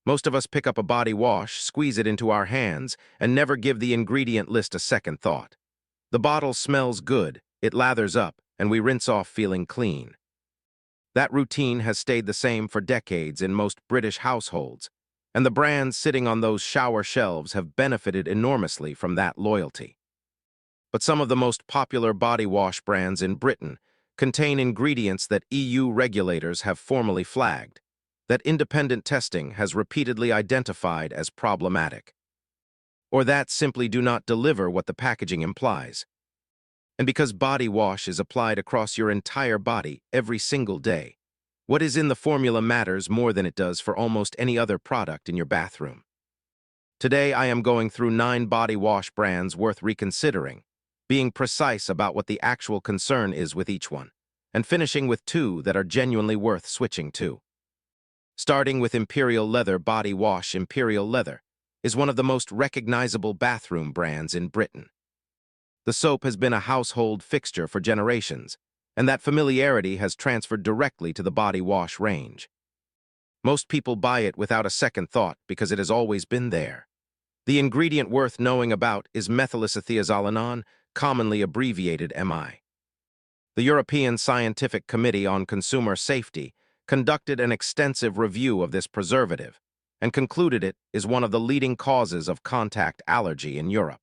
Most of us pick up a body wash, squeeze it into our hands, and never give the ingredient list a second thought. The bottle smells good, it lathers up, and we rinse off feeling clean. That routine has stayed the same for decades in most British households, and the brands sitting on those shower shelves have benefited enormously from that loyalty. But some of the most popular body wash brands in Britain contain ingredients that EU regulators have formally flagged, that independent testing has repeatedly identified as problematic, or that simply do not deliver what the packaging implies. And because body wash is applied across your entire body every single day, what is in the formula matters more than it does for almost any other product in your bathroom. Today, I am going through 9 body wash brands worth reconsidering, being precise about what the actual concern is with each one, and finishing with 2 that are genuinely worth switching to. Starting with Imperial Leather Body Wash. Imperial Leather is one of the most recognizable bathroom brands in Britain. The soap has been a household fixture for generations, and that familiarity has transferred directly to the body wash range. Most people buy it without a second thought because it has always been there. The ingredient worth knowing about is methylisothiazolinone, commonly abbreviated MI. The European Scientific Committee on Consumer Safety conducted an extensive review of this preservative and concluded it is one of the leading causes of contact allergy in Europe.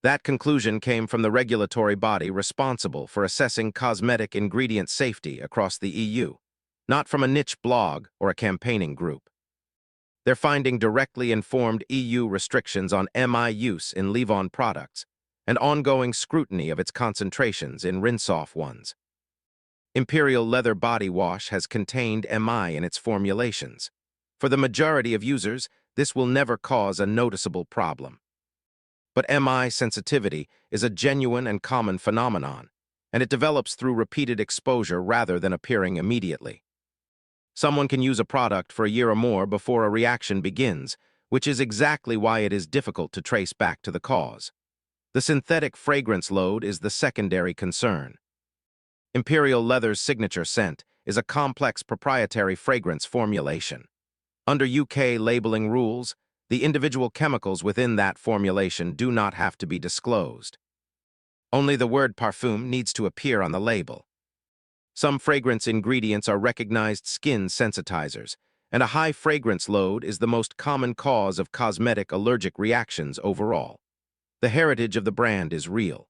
That conclusion came from the regulatory body responsible for assessing cosmetic ingredient safety across the EU, not from a niche blog or a campaigning group. Their finding directly informed EU restrictions on MI use in leave-on products and ongoing scrutiny of its concentrations in rinse-off ones. Imperial Leather Body Wash has contained MI in its formulations. For the majority of users, this will never cause a noticeable problem. But MI sensitivity is a genuine and common phenomenon, and it develops through repeated exposure rather than appearing immediately. Someone can use a product for a year or more before a reaction begins, which is exactly why it is difficult to trace back to the cause. The synthetic fragrance load is the secondary concern. Imperial Leather's signature scent is a complex proprietary fragrance formulation. Under UK labeling rules, the individual chemicals within that formulation do not have to be disclosed. Only the word parfum needs to appear on the label. Some fragrance ingredients are recognized skin sensitizers, and a high fragrance load is the most common cause of cosmetic allergic reactions overall. The heritage of the brand is real.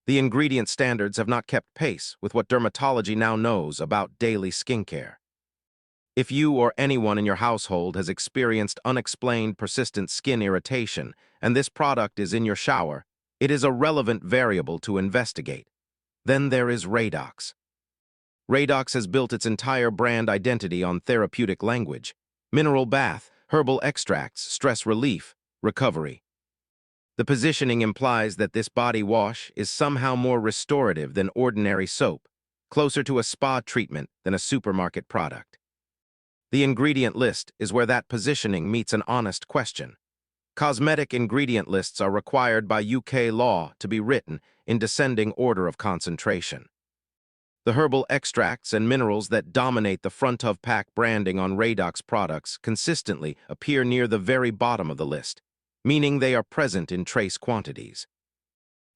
The ingredient standards have not kept pace with what dermatology now knows about daily skincare. If you or anyone in your household has experienced unexplained persistent skin irritation and this product is in your shower, it is a relevant variable to investigate. Then there is Radox. Radox has built its entire brand identity on therapeutic language, mineral bath, herbal extracts, stress relief, recovery. The positioning implies that this body wash is somehow more restorative than ordinary soap, closer to a spa treatment than a supermarket product. The ingredient list is where that positioning meets an honest question. Cosmetic ingredient lists are required by UK law to be written in descending order of concentration. The herbal extracts and minerals that dominate the front-of-pack branding on Radox products consistently appear near the very bottom of the list, meaning they are present in trace quantities.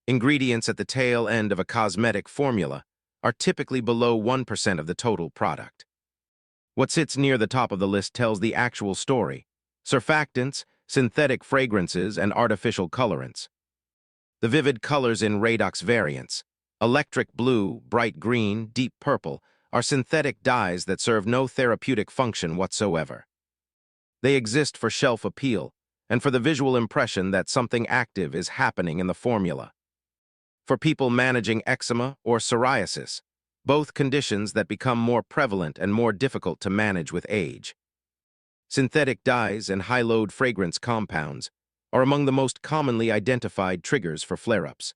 Ingredients at the tail end of a cosmetic formula are typically below 1% of the total product. What sits near the top of the list tells the actual story: surfactants, synthetic fragrances, and artificial colorants. The vivid colors in Radox variants, electric blue, bright green, deep purple, are synthetic dyes that serve no therapeutic function whatsoever. They exist for shelf appeal and for the visual impression that something active is happening in the formula. For people managing eczema or psoriasis, both conditions that become more prevalent and more difficult to manage with age. Synthetic dyes and high-load fragrance compounds are among the most commonly identified triggers for flare-ups.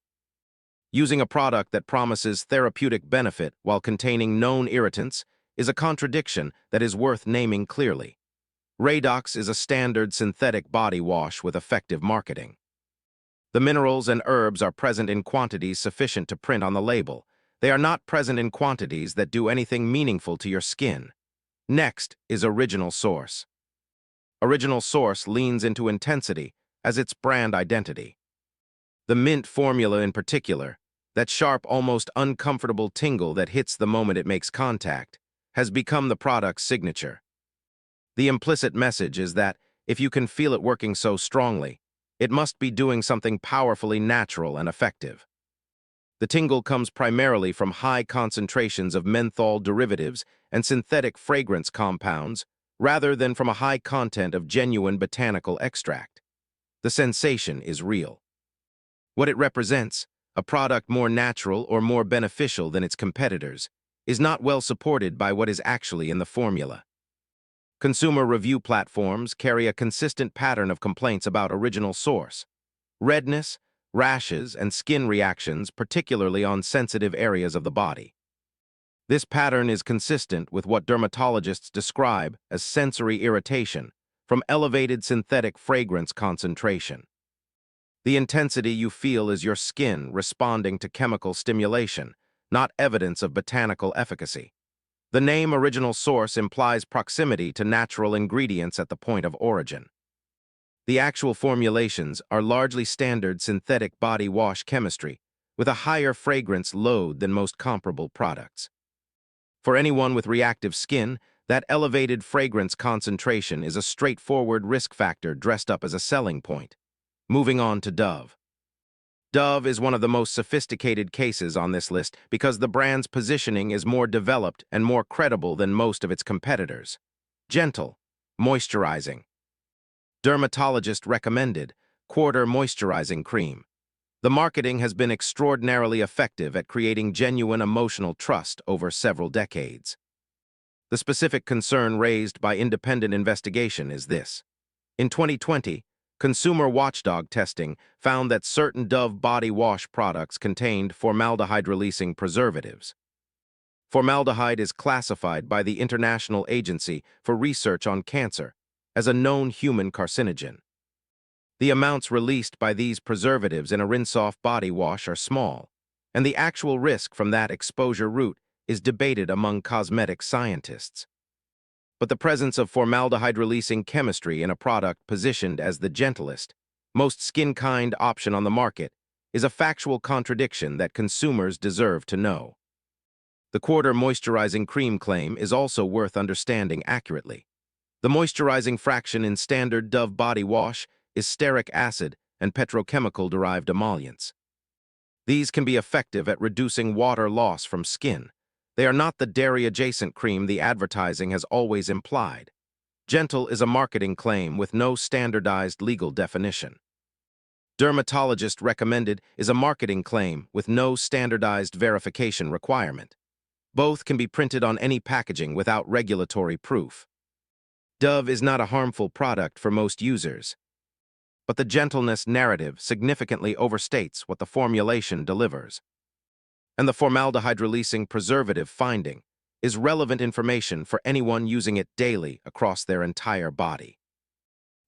Using a product that promises therapeutic benefit while containing known irritants is a contradiction that is worth naming clearly. Radox is a standard synthetic body wash with effective marketing. The minerals and herbs are present in quantities sufficient to print on the label. They are not present in quantities that do anything meaningful to your skin. Next is original source. Original Source leans into intensity as its brand identity. The mint formula in particular, that sharp, almost uncomfortable tingle that hits the moment it makes contact, has become the product's signature. The implicit message is that if you can feel it working so strongly, it must be doing something powerfully natural and effective. The tingle comes primarily from high concentrations of menthol derivatives and synthetic fragrance compounds, rather than from a high content of genuine botanical extract. The sensation is real. What it represents, a product more natural or more beneficial than its competitors, is not well supported by what is actually in the formula. Consumer review platforms carry a consistent pattern of complaints about Original Source. Redness, rashes, and skin reactions, particularly on sensitive areas of the body. This pattern is consistent with what dermatologists describe as sensory irritation from elevated synthetic fragrance concentration. The intensity you feel is your skin responding to chemical stimulation, not evidence of botanical efficacy. The name Original Source implies proximity to natural ingredients at the point of origin. The actual formulations are largely standard synthetic body wash chemistry, with a higher fragrance load than most comparable products. For anyone with reactive skin, that elevated fragrance concentration is a straightforward risk factor dressed up as a selling point. Moving on to Dove. Dove is one of the most sophisticated cases on this list because the brand's positioning is more developed and more credible than most of its competitors. Gentle, moisturizing. Dermatologist recommended quarter moisturizing cream. The marketing has been extraordinarily effective at creating genuine emotional trust over several decades. The specific concern raised by independent investigation is this. In 2020, consumer watchdog testing found that certain Dove body wash products contained formaldehyde-releasing preservatives. Formaldehyde is classified by the International Agency for Research on Cancer as a known human carcinogen. The amounts released by these preservatives in a rinse-off body wash are small, and the actual risk from that exposure route is debated among cosmetic scientists. But the presence of formaldehyde-releasing chemistry in a product positioned as the gentlest, most skin-kind option on the market is a factual contradiction that consumers deserve to know. The quarter moisturizing cream claim is also worth understanding accurately. The moisturizing fraction in standard Dove body wash is stearic acid and petrochemical-derived emollients. These can be effective at reducing water loss from skin. They are not the dairy-adjacent cream the advertising has always implied. Gentle is a marketing claim with no standardized legal definition. Dermatologist recommended is a marketing claim with no standardized verification requirement. Both can be printed on any packaging without regulatory proof. Dove is not a harmful product for most users, but the gentleness narrative significantly overstates what the formulation delivers. And the formaldehyde-releasing preservative finding is relevant information for anyone using it daily across their entire body.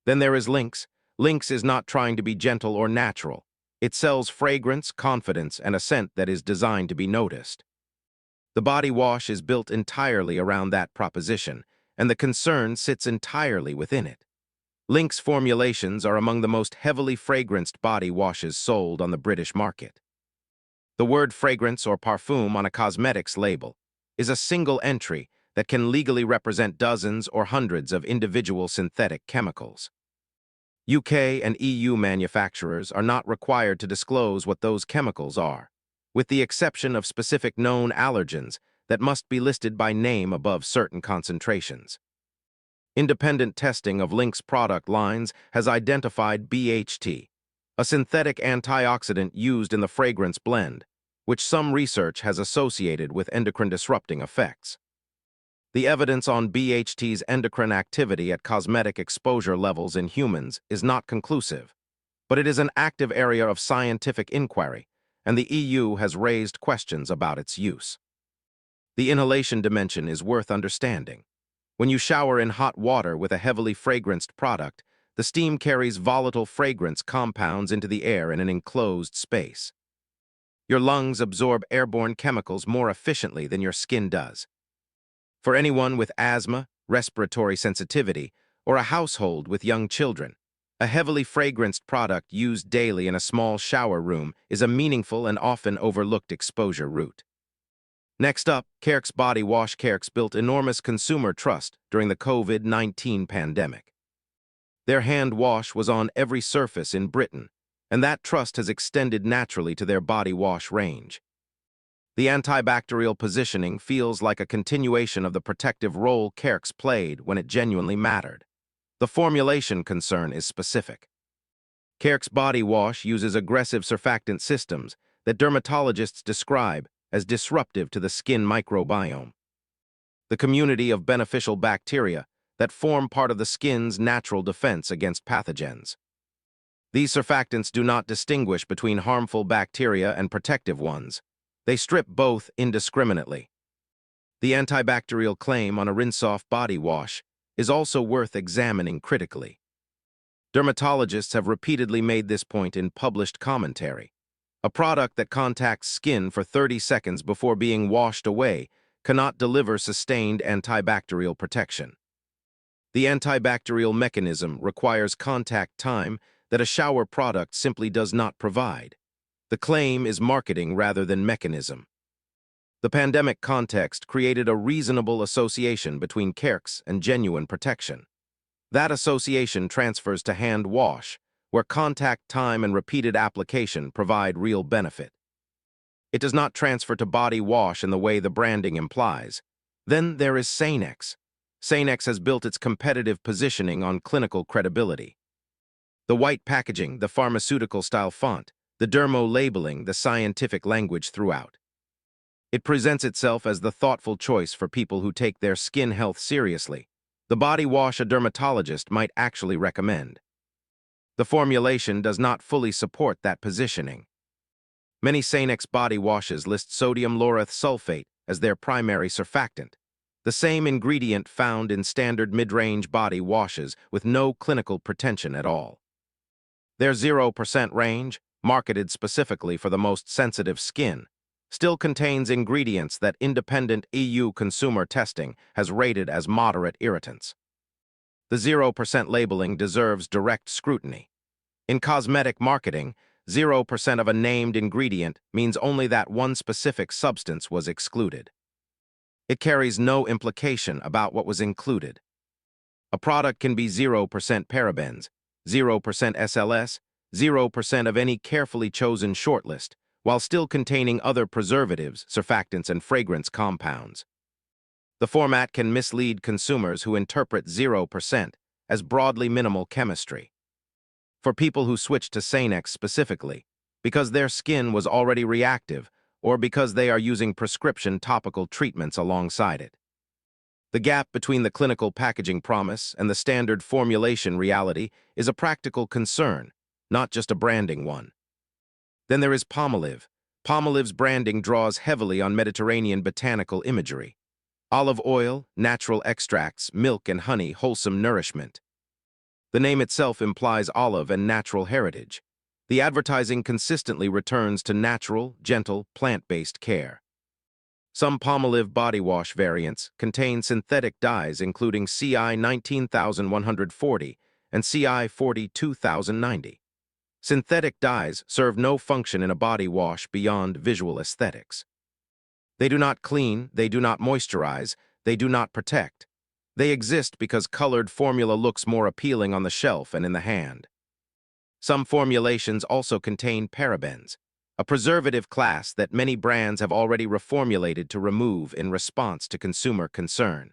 Then there is Lynx. Lynx is not trying to be gentle or natural. It sells fragrance, confidence, and a scent that is designed to be noticed. The body wash is built entirely around that proposition, and the concern sits entirely within it. Lynx formulations are among the most heavily fragranced body washes sold on the British market. The word fragrance or parfum on a cosmetics label is a single entry that can legally represent dozens or hundreds of individual synthetic chemicals. UK and EU manufacturers are not required to disclose what those chemicals are, with the exception of specific known allergens that must be listed by name above certain concentrations. Independent testing of Lynx product lines has identified BHT, a synthetic antioxidant used in the fragrance blend, which some research has associated with endocrine-disrupting effects. The evidence on BHT's endocrine activity at cosmetic exposure levels in humans is not conclusive, but it is an active area of scientific inquiry, and the EU has raised questions about its use. The inhalation dimension is worth understanding. When you shower in hot water with a heavily fragranced product, the steam carries volatile fragrance compounds into the air in an enclosed space. Your lungs absorb airborne chemicals more efficiently than your skin does. For anyone with asthma, respiratory sensitivity, or a household with young children. A heavily fragranced product used daily in a small shower room is a meaningful and often overlooked exposure route. Next up, Carex Body Wash. Carex built enormous consumer trust during the COVID-19 pandemic. Their hand wash was on every surface in Britain, and that trust has extended naturally to their body wash range. The antibacterial positioning feels like a continuation of the protective role Carex played when it genuinely mattered. The formulation concern is specific. Carex Body Wash uses aggressive surfactant systems that dermatologists describe as disruptive to the skin microbiome, the community of beneficial bacteria that form part of the skin's natural defense against pathogens. These surfactants do not distinguish between harmful bacteria and protective ones. They strip both indiscriminately. The antibacterial claim on a rinse-off body wash is also worth examining critically. Dermatologists have repeatedly made this point in published commentary. A product that contacts skin for 30 seconds before being washed away cannot deliver sustained antibacterial protection. The antibacterial mechanism requires contact time that a shower product simply does not provide. The claim is marketing rather than mechanism. The pandemic context created a reasonable association between Carex and genuine protection. That association transfers to hand wash, where contact time and repeated application provide real benefit. It does not transfer to body wash in the way the branding implies. Then there is Sanex. Sanex has built its competitive positioning on clinical credibility. The white packaging, the pharmaceutical-style font, the dermo-labeling, the scientific language throughout. It presents itself as the thoughtful choice for people who take their skin health seriously, the body wash a dermatologist might actually recommend. The formulation does not fully support that positioning. Many Sanex body washes list sodium lauryl sulfate as their primary surfactant, the same ingredient found in standard mid-range body washes with no clinical pretension at all. Their 0% range, marketed specifically for the most sensitive skin, still contains ingredients that independent EU consumer testing has rated as moderate irritants. The 0% labeling deserves direct scrutiny. In cosmetic marketing, 0% of a named ingredient means only that one specific substance was excluded. It carries no implication about what was included. A product can be 0% parabens, 0% SLS, 0% of any carefully chosen shortlist, while still containing other preservatives, surfactants, and fragrance compounds. The format can mislead consumers who interpret 0% as broadly minimal chemistry. For people who switch to Sanex specifically, because their skin was already reactive or because they are using prescription topical treatments alongside it. The gap between the clinical packaging promise and the standard formulation reality is a practical concern, not just a branding one. Then there is Palmolive. Palmolive's branding draws heavily on Mediterranean botanical imagery. Olive oil, natural extracts, milk and honey, wholesome nourishment. The name itself implies olive and natural heritage. The advertising consistently returns to natural, gentle, plant-based care. Some Palmolive body wash variants contain synthetic dyes including CI 19140 and CI 42090. Synthetic dyes serve no function in a body wash beyond visual aesthetics. They do not clean, they do not moisturize, they do not protect. They exist because colored formula looks more appealing on the shelf and in the hand. Some formulations also contain parabens, a preservative class that many brands have already reformulated to remove in response to consumer concern.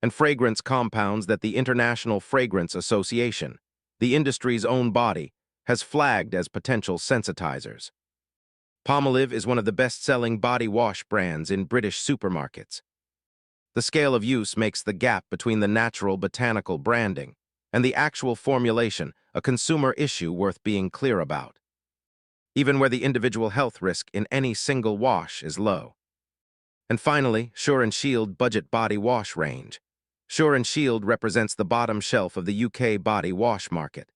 And fragrance compounds that the International Fragrance Association, the industry's own body, has flagged as potential sensitizers. Palmolive is one of the best-selling body wash brands in British supermarkets. The scale of use makes the gap between the natural botanical branding and the actual formulation a consumer issue worth being clear about, even where the individual health risk in any single wash is low. And finally, Sure & Shield Budget Body Wash Range. Sure & Shield represents the bottom shelf of the UK body wash market.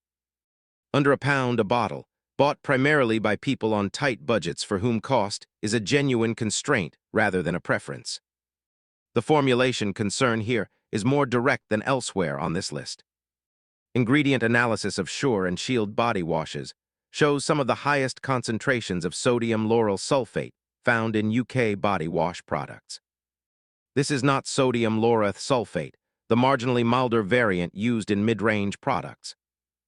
Under £1 a bottle, bought primarily by people on tight budgets for whom cost is a genuine constraint rather than a preference. The formulation concern here is more direct than elsewhere on this list. Ingredient analysis of Sure and Shield body washes shows some of the highest concentrations of sodium lauryl sulfate found in UK body wash products. This is not sodium lauryl sulfate, the marginally milder variant used in mid-range products.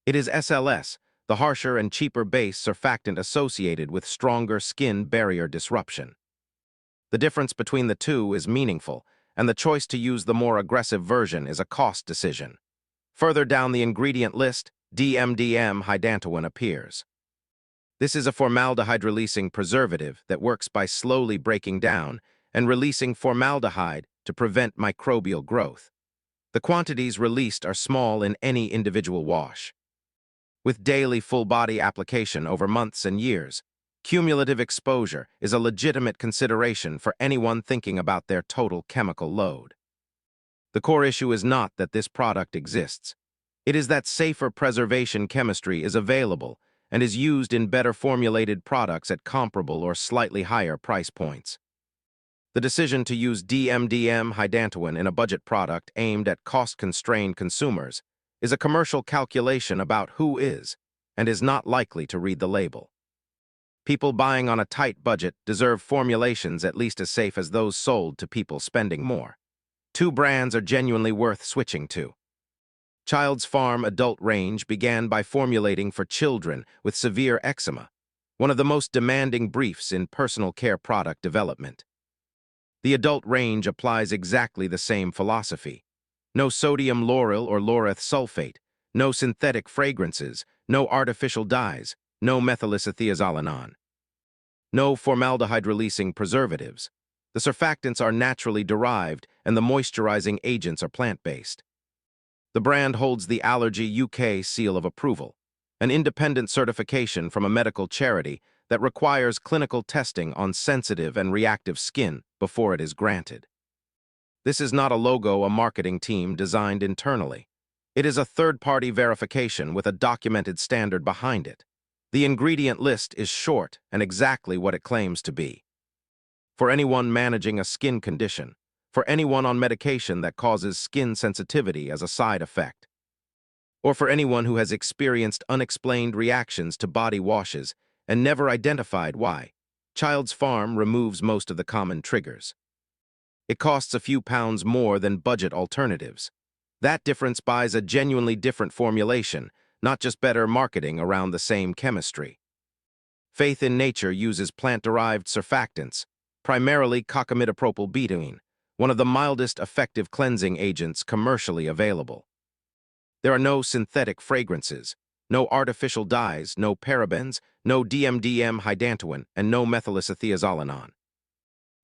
It is SLS, the harsher and cheaper base surfactant associated with stronger skin barrier disruption. The difference between the two is meaningful, and the choice to use the more aggressive version is a cost decision. Further down the ingredient list, DMDM hydantoin appears. This is a formaldehyde-releasing preservative that works by slowly breaking down and releasing formaldehyde to prevent microbial growth. The quantities released are small in any individual wash. With daily full-body application over months and years, cumulative exposure is a legitimate consideration for anyone thinking about their total chemical load. The core issue is not that this product exists. It is that safer preservation chemistry is available and is used in better formulated products at comparable or slightly higher price points. The decision to use DMDM hydantoin in a budget product aimed at cost-constrained consumers is a commercial calculation about who is and is not likely to read the label. People buying on a tight budget deserve formulations at least as safe as those sold to people spending more. Two brands are genuinely worth switching to. Child's Farm Adult Range began by formulating for children with severe eczema, one of the most demanding briefs in personal care product development. The adult range applies exactly the same philosophy. No sodium lauryl or lauryl sulfate, no synthetic fragrances, no artificial dyes, no methylisothiazolinone. No formaldehyde-releasing preservatives. The surfactants are naturally derived and the moisturizing agents are plant-based. The brand holds the Allergy UK seal of approval, an independent certification from a medical charity that requires clinical testing on sensitive and reactive skin before it is granted. This is not a logo a marketing team designed internally. It is a third-party verification with a documented standard behind it. The ingredient list is short and exactly what it claims to be. For anyone managing a skin condition, for anyone on medication that causes skin sensitivity as a side effect, or for anyone who has experienced unexplained reactions to body washes and never identified why, Child's Farm removes most of the common triggers. It costs a few pounds more than budget alternatives. That difference buys a genuinely different formulation, not just better marketing around the same chemistry. Faith in Nature uses plant-derived surfactants, primarily cocamidopropylbutene, one of the mildest effective cleansing agents commercially available. There are no synthetic fragrances, no artificial dyes, no parabens, no DMDM hydantoin, and no methylisothiazolinone.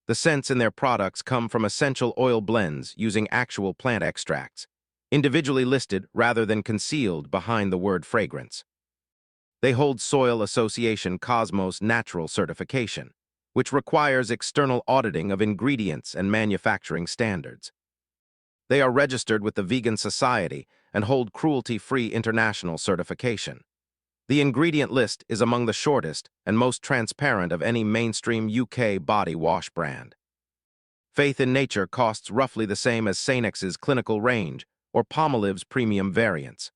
The scents in their products come from essential oil blends using actual plant extracts, individually listed rather than concealed behind the word fragrance. They hold Soil Association Cosmos Natural certification, which requires external auditing of ingredients and manufacturing standards. They are registered with the Vegan Society and hold cruelty-free international certification. The ingredient list is among the shortest and most transparent of any mainstream UK body wash brand. Faith in Nature costs roughly the same as Sanex's clinical range or Palmolive's premium variants.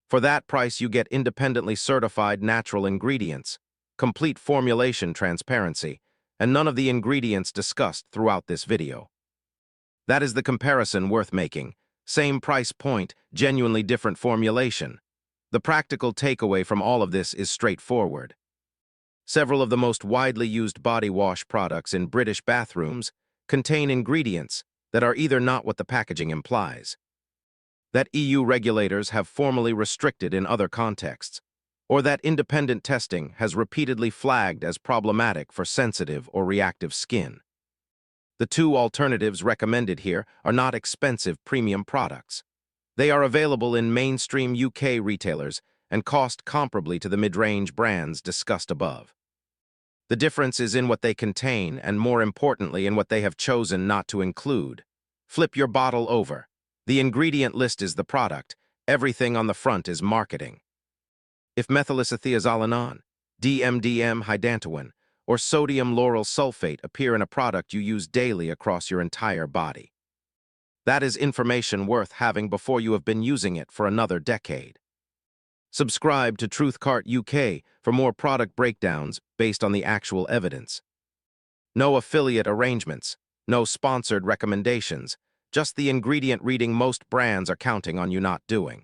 For that price, you get independently certified natural ingredients, complete formulation transparency, and none of the ingredients discussed throughout this video. That is the comparison worth making. Same price point, genuinely different formulation. The practical takeaway from all of this is straightforward. Several of the most widely used body wash products in British bathrooms contain ingredients that are either not what the packaging implies, that EU regulators have formally restricted in other contexts, or that independent testing has repeatedly flagged as problematic for sensitive or reactive skin. The two alternatives recommended here are not expensive premium products. They are available in mainstream UK retailers and cost comparably to the mid-range brands discussed above. The difference is in what they contain and, more importantly, in what they have chosen not to include. Flip your bottle over. The ingredient list is the product. Everything on the front is marketing. If methylisothiazolinone, DMDM hydantoin, or sodium lauryl sulfate appear in a product you use daily across your entire body, That is information worth having before you have been using it for another decade. Subscribe to TruthCart UK for more product breakdowns based on the actual evidence. No affiliate arrangements, no sponsored recommendations, just the ingredient reading most brands are counting on you not doing.